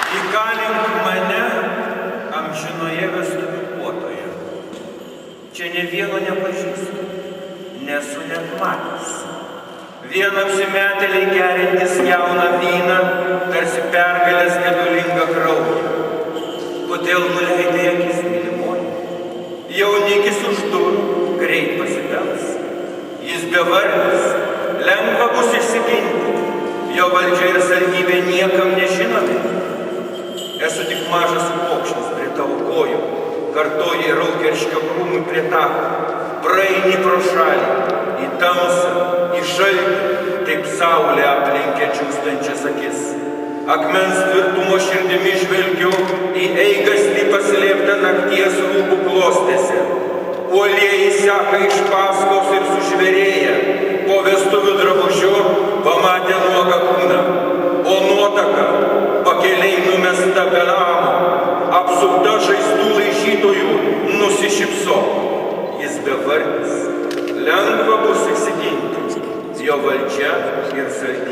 Įkalink mane amžinoje vestuvių puotoje. Čia ne vieno nepažįstu, nesu net matęs. Vien apsimetėliai geriantis jauną vyną, tarsi pergalės gedulingą kraują. Kodėl nuleidai akis, mylimoji? Jaunikis už durų greit pasibels. Jis bevardis, lengva bus išsiginti. Jo valdžia ir saldybė niekam nežinomi. Esu tik mažas upokšnis prie tavo kojų, kartoji raukerškio krūmui prie tako. Praeini pro šalį, į tamsą, į šaltį, taip saulė aplenkia džiūstančias akis. Akmens tvirtumo širdimi žvelgiu į eigastį paslėptą nakties rūbų klostėse. Uolieji seka iš paskos ir sužvėrėja, po vestuvių drabužiu pamatė nuogą kūną, o nuotaka pakeliai numesta be namo, apsupta žaizdų laižytojų nusišypso. Jis bevardis, lengva bus įsiginti, jo valdžia ir saldybė